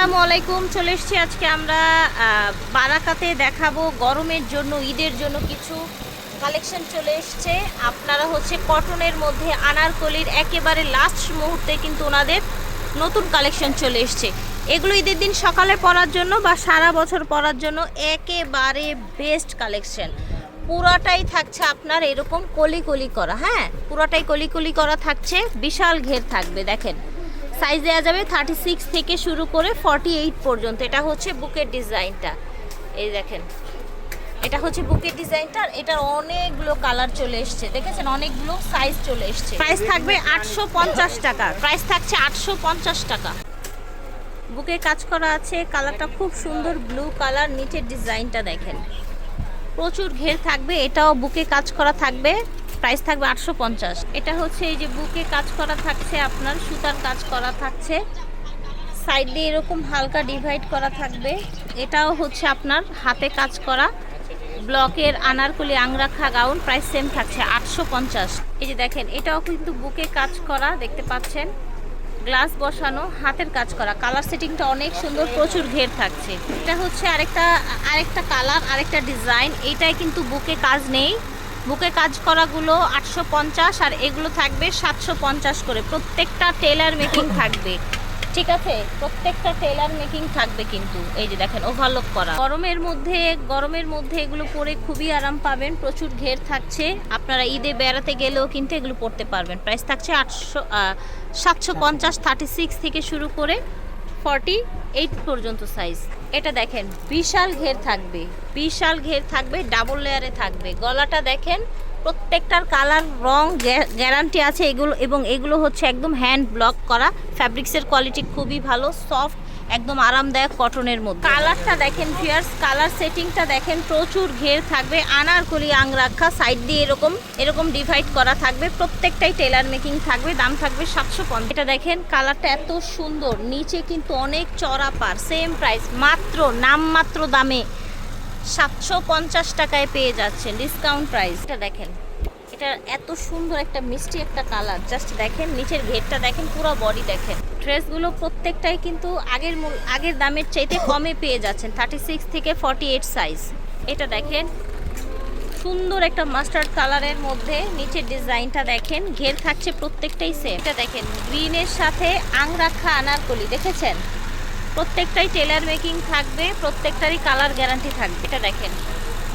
আসসালামু আলাইকুম। চলে এসেছি আজকে আমরা বারাকাতে দেখাবো গরমের জন্য, ঈদের জন্য কিছু কালেকশন চলে এসছে। আপনারা হচ্ছে কটনের মধ্যে আনারকলির একেবারে লাস্ট মুহূর্তে কিন্তু ওনাদের নতুন কালেকশন চলে এসছে। এগুলো ঈদের দিন সকালে পরার জন্য বা সারা বছর পরার জন্য একেবারে বেস্ট কালেকশন। পুরাটাই থাকছে আপনার এরকম কলি কলি করা, হ্যাঁ পুরাটাই কলি কলি করা থাকছে, বিশাল ঘের থাকবে। দেখেন সাইজ দেওয়া যাবে 36 থেকে শুরু করে 48 পর্যন্ত। এটা হচ্ছে বুকের ডিজাইনটা, এই দেখেন এটা হচ্ছে বুকের ডিজাইনটা। এটার অনেকগুলো কালার চলে এসছে, দেখেছেন অনেকগুলো সাইজ চলে এসছে। প্রাইস থাকবে 850 টাকা, প্রাইস থাকছে 850 টাকা। বুকে কাজ করা আছে, কালারটা খুব সুন্দর ব্লু কালার। নিচের ডিজাইনটা দেখেন প্রচুর ঘের থাকবে, এটাও বুকে কাজ করা থাকবে, প্রাইস থাকবে 850। এটা হচ্ছে এই যে বুকে কাজ করা থাকছে, আপনার সুতার কাজ করা থাকছে, সাইড দিয়ে এরকম হালকা ডিভাইড করা থাকবে। এটাও হচ্ছে আপনার হাতে কাজ করা ব্লকের Anarkali angrakha gown, price same থাকছে 850। এই যে দেখেন এটাও কিন্তু বুকে কাজ করা, দেখতে পাচ্ছেন গ্লাস বসানো, হাতের কাজ করা, কালার সেটিংটা অনেক সুন্দর, প্রচুর ঘের থাকছে। এটা হচ্ছে আরেকটা কালার, আরেকটা ডিজাইন। এইটাই কিন্তু বুকে কাজ নেই, বুকে কাজ করাগুলো 850 আর এগুলো থাকবে 750 করে। প্রত্যেকটা টেলার মেকিং থাকবে, ঠিক আছে, প্রত্যেকটা টেলার মেকিং থাকবে কিন্তু। এই যে দেখেন ওভারলক করা, গরমের মধ্যে এগুলো পরে খুবই আরাম পাবেন। প্রচুর ঘের থাকছে, আপনারা ঈদে বেড়াতে গেলেও কিন্তু এগুলো পরতে পারবেন। প্রাইস থাকছে 750, 36 থেকে শুরু করে 48 পর্যন্ত সাইজ। এটা দেখেন বিশাল ঘের থাকবে, বিশাল ঘের থাকবে, ডাবল লেয়ারে থাকবে। গলাটা দেখেন প্রত্যেকটার কালার রং গ্যারান্টি আছে এগুলো, এবং এগুলো হচ্ছে একদম হ্যান্ড ব্লক করা। ফ্যাব্রিক্সের কোয়ালিটি খুবই ভালো, সফট, একদম আরামদায়ক কটনের মধ্যে। কালারটা দেখেন ভিউয়ার্স, কালার সেটিংটা দেখেন, প্রচুর ঘের থাকবে। আনারকলি আংরাখা সাইড দিয়ে এরকম ডিভাইড করা থাকবে, প্রত্যেকটাই টেলার মেকিং থাকবে। দাম থাকবে 750। এটা দেখেন কালারটা এত সুন্দর, নিচে কিন্তু অনেক চড়া পার, সেম প্রাইস, মাত্র নামমাত্র দামে 750 টাকায় পেয়ে যাচ্ছেন, ডিসকাউন্ট প্রাইস। এটা দেখেন এটা এত সুন্দর একটা মিষ্টি একটা কালার, জাস্ট দেখেন নিচের ঘেরটা দেখেন, পুরো বডি দেখেন। ড্রেসগুলো প্রত্যেকটাই কিন্তু আগের দামের চাইতে কমে পেয়ে যাচ্ছেন, 36 থেকে 48 সাইজ। এটা দেখেন সুন্দর একটা মাস্টার্ড কালারের মধ্যে, নিচের ডিজাইনটা দেখেন, ঘের থাকছে প্রত্যেকটাই সেম। এটা দেখেন গ্রিনের সাথে আংরাখা আনারকলি, দেখেছেন প্রত্যেকটাই টেলার মেকিং থাকবে, প্রত্যেকটারই কালার গ্যারান্টি থাকবে। এটা দেখেন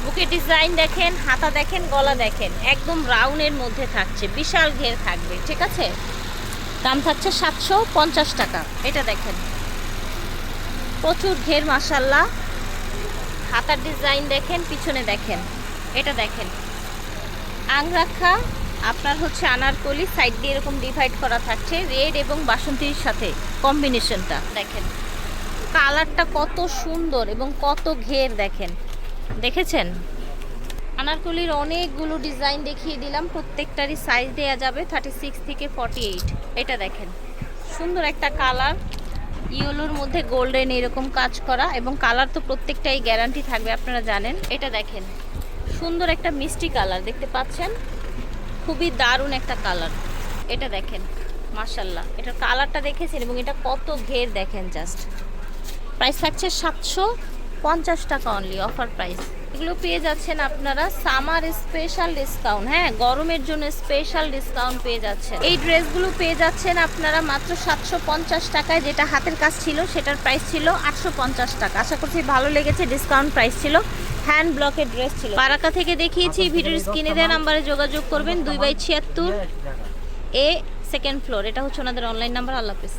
বুকের ডিজাইন দেখেন, হাতা দেখেন, গলা দেখেন, একদম রাউন্ডের মধ্যে থাকছে, বিশাল ঘের থাকবে, ঠিক আছে। দাম থাকছে 750 টাকা। এটা দেখেন প্রচুর ঘের মাশাআল্লাহ, হাতার ডিজাইন দেখেন, পিছনে দেখেন। এটা দেখেন আংরাখা আপনার হচ্ছে আনারকলি, সাইড দিয়ে এরকম ডিভাইড করা থাকছে, রেড এবং বাসন্তীর সাথে কম্বিনেশনটা দেখেন, কালারটা কত সুন্দর এবং কত ঘের দেখেন, দেখেছেন। আনারকলির অনেকগুলো ডিজাইন দেখিয়ে দিলাম, প্রত্যেকটারই সাইজ দেওয়া যাবে 36 থেকে 48। এটা দেখেন সুন্দর একটা কালার, ইয়েলোর মধ্যে গোল্ডেন এরকম কাজ করা, এবং কালার তো প্রত্যেকটাই গ্যারান্টি থাকবে, আপনারা জানেন। এটা দেখেন সুন্দর একটা মিষ্টি কালার, দেখতে পাচ্ছেন খুবই দারুণ একটা কালার। এটা দেখেন মাশাআল্লাহ, এটার কালারটা দেখেছেন, এবং এটা কত ঘের দেখেন জাস্ট। প্রাইস থাকছে 750 টাকা অনলি, অফার প্রাইস। এগুলো পেয়ে যাচ্ছেন আপনারা সামার স্পেশাল ডিসকাউন্ট, হ্যাঁ গরমের জন্য স্পেশাল ডিসকাউন্ট পেয়ে যাচ্ছেন। এই ড্রেসগুলো পেয়ে যাচ্ছেন আপনারা মাত্র 750 টাকায়, যেটা হাতের কাজ ছিল সেটার প্রাইস ছিল 850 টাকা। আশা করছি ভালো লেগেছে, ডিসকাউন্ট প্রাইস ছিল, হ্যান্ড ব্লকের ড্রেস ছিল। বারাকা থেকে দেখিয়েছি, ভিডিওর স্ক্রিনে দেওয়া নাম্বারে যোগাযোগ করবেন, 2/76 এ, সেকেন্ড ফ্লোর। এটা হচ্ছে ওনাদের অনলাইন নাম্বার। আল্লাহ হাফেজ।